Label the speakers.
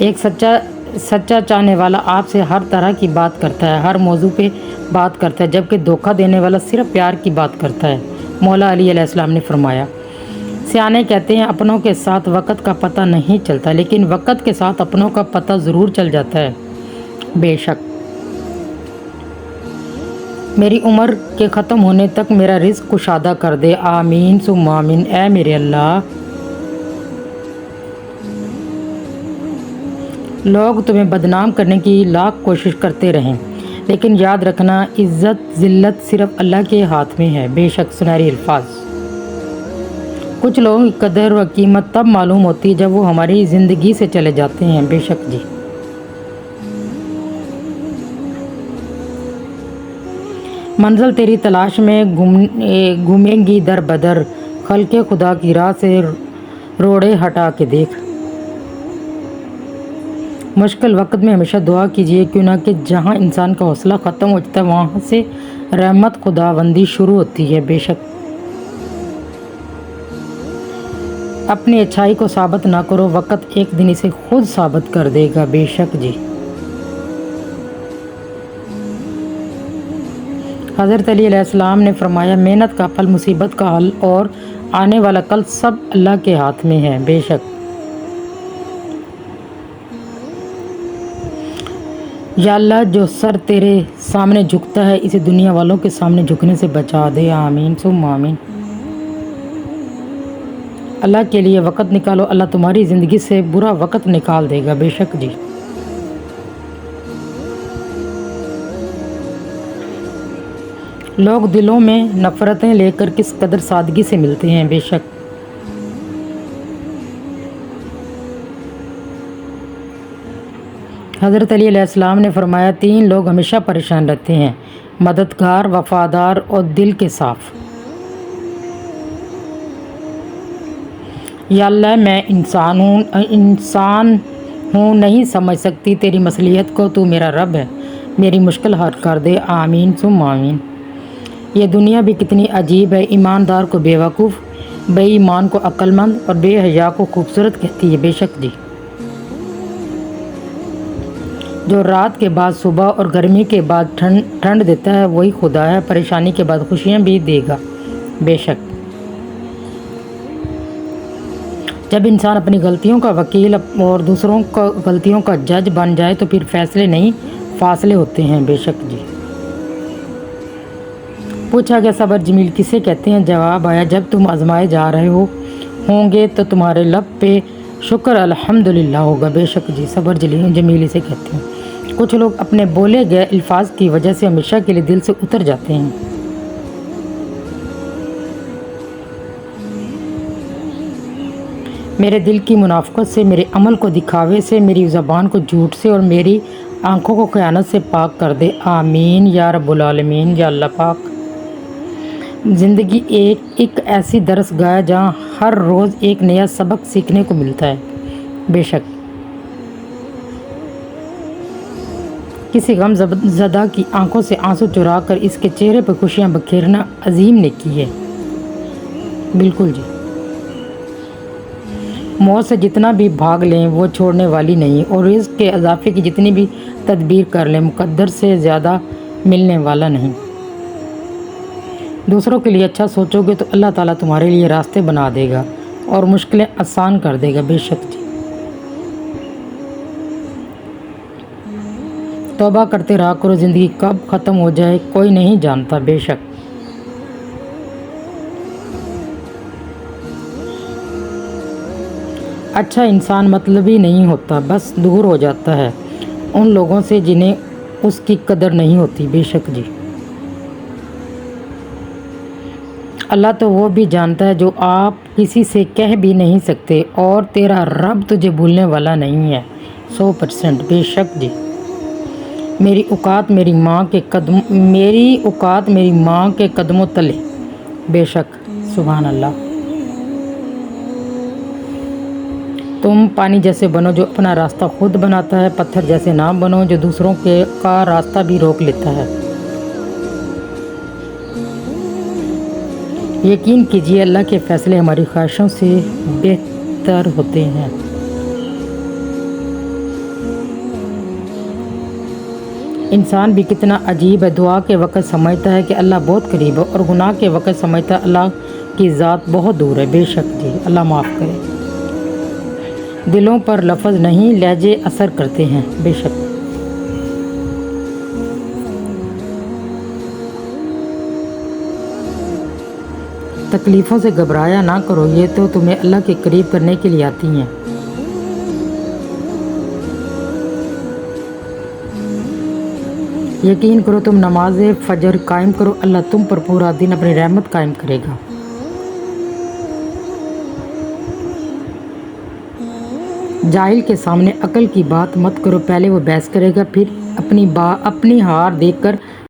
Speaker 1: ایک سچا چاہنے والا آپ سے ہر طرح کی بات کرتا ہے، ہر موضوع پہ بات کرتا ہے، جبکہ دھوکہ دینے والا صرف پیار کی بات کرتا ہے۔ مولا علی علیہ السلام نے فرمایا، سیانے کہتے ہیں اپنوں کے ساتھ وقت کا پتہ نہیں چلتا، لیکن وقت کے ساتھ اپنوں کا پتہ ضرور چل جاتا ہے۔ بے شک میری عمر کے ختم ہونے تک میرا رزق کشادہ کر دے، آمین ثم آمین۔ اے میرے اللہ، لوگ تمہیں بدنام کرنے کی لاکھ کوشش کرتے رہیں، لیکن یاد رکھنا عزت ذلت صرف اللہ کے ہاتھ میں ہے۔ بے شک سنہری الفاظ۔ کچھ لوگوں کی قدر و قیمت تب معلوم ہوتی ہے جب وہ ہماری زندگی سے چلے جاتے ہیں۔ بے شک جی۔ منزل تیری تلاش میں گھومیں گی در بدر، خلق خدا کی راہ سے روڑے ہٹا کے دیکھ۔ مشکل وقت میں ہمیشہ دعا کیجیے، کیوں نہ کہ جہاں انسان کا حوصلہ ختم ہو جاتا ہے وہاں سے رحمت خداوندی شروع ہوتی ہے۔ بے شک اپنی اچھائی کو ثابت نہ کرو، وقت ایک دن اسے خود ثابت کر دے گا۔ بے شک جی۔ حضرت علی علیہ السلام نے فرمایا، محنت کا پھل، مصیبت کا حل اور آنے والا کل سب اللہ کے ہاتھ میں ہے۔ بے شک یا اللہ، جو سر تیرے سامنے جھکتا ہے اسے دنیا والوں کے سامنے جھکنے سے بچا دے، آمین ثم آمین۔ اللہ کے لیے وقت نکالو، اللہ تمہاری زندگی سے برا وقت نکال دے گا۔ بے شک جی۔ لوگ دلوں میں نفرتیں لے کر کس قدر سادگی سے ملتے ہیں۔ بے شک حضرت علی علیہ السلام نے فرمایا، 3 لوگ ہمیشہ پریشان رہتے ہیں، مددگار، وفادار اور دل کے صاف۔ یا اللہ، میں انسان ہوں، نہیں سمجھ سکتی تیری مصلحت کو، تو میرا رب ہے، میری مشکل حل کر دے، آمین ثم آمین۔ یہ دنیا بھی کتنی عجیب ہے، ایماندار کو بے وقوف، بے ایمان کو عقل مند اور بے حیا کو خوبصورت کہتی ہے۔ بے شک جی۔ جو رات کے بعد صبح اور گرمی کے بعد ٹھنڈ دیتا ہے وہی خدا ہے، پریشانی کے بعد خوشیاں بھی دے گا۔ بے شک جب انسان اپنی غلطیوں کا وکیل اور دوسروں کا غلطیوں کا جج بن جائے تو پھر فیصلے نہیں فاصلے ہوتے ہیں۔ بے شک جی۔ پوچھا گیا، صبر جمیل کسے کہتے ہیں؟ جواب آیا، جب تم آزمائے جا رہے ہوں گے تو تمہارے لب پہ شکر الحمدللہ ہوگا۔ بے شک جی، صبر جمیل اسے کہتے ہیں۔ کچھ لوگ اپنے بولے گئے الفاظ کی وجہ سے ہمیشہ کے لیے دل سے اتر جاتے ہیں۔ میرے دل کی منافقت سے، میرے عمل کو دکھاوے سے، میری زبان کو جھوٹ سے اور میری آنکھوں کو خیانت سے پاک کر دے، آمین یا رب العالمین۔ یا اللہ پاک، زندگی ایک ایسی درس گاہ ہے جہاں ہر روز ایک نیا سبق سیکھنے کو ملتا ہے۔ بے شک کسی غم زدہ کی آنکھوں سے آنسو چرا کر اس کے چہرے پر خوشیاں بکھیرنا عظیم نیکی ہے۔ بالکل جی۔ موت سے جتنا بھی بھاگ لیں وہ چھوڑنے والی نہیں، اور رزق کے اضافے کی جتنی بھی تدبیر کر لیں مقدر سے زیادہ ملنے والا نہیں۔ دوسروں کے لیے اچھا سوچو گے تو اللہ تعالیٰ تمہارے لیے راستے بنا دے گا اور مشکلیں آسان کر دے گا۔ بے شک جی۔ توبہ کرتے رہا کرو، زندگی کب ختم ہو جائے کوئی نہیں جانتا۔ بے شک اچھا انسان مطلبی نہیں ہوتا، بس دور ہو جاتا ہے ان لوگوں سے جنہیں اس کی قدر نہیں ہوتی۔ بے شک جی۔ اللہ تو وہ بھی جانتا ہے جو آپ کسی سے کہہ بھی نہیں سکتے، اور تیرا رب تجھے بھولنے والا نہیں ہے 100%۔ بے شک جی۔ میری اوقات میری ماں کے قدموں تلے۔ بے شک سبحان اللہ۔ تم پانی جیسے بنو جو اپنا راستہ خود بناتا ہے، پتھر جیسے نہ بنو جو دوسروں کا راستہ بھی روک لیتا ہے۔ یقین کیجیے اللہ کے فیصلے ہماری خواہشوں سے بہتر ہوتے ہیں۔ انسان بھی کتنا عجیب ہے، دعا کے وقت سمجھتا ہے کہ اللہ بہت قریب ہے اور گناہ کے وقت سمجھتا ہے اللہ کی ذات بہت دور ہے۔ بے شک جی، اللہ معاف کرے۔ دلوں پر لفظ نہیں لہجے اثر کرتے ہیں۔ بے شک۔ تکلیفوں سے گھبرایا نہ کرو، یہ تو تمہیں اللہ کے قریب کرنے کے لیے آتی ہیں۔ یقین کرو تم نماز فجر قائم کرو، اللہ تم پر پورا دن اپنی رحمت قائم کرے گا۔ جاہل کے سامنے عقل کی بات مت کرو، پہلے وہ بحث کرے گا پھر اپنی ہار دیکھ کر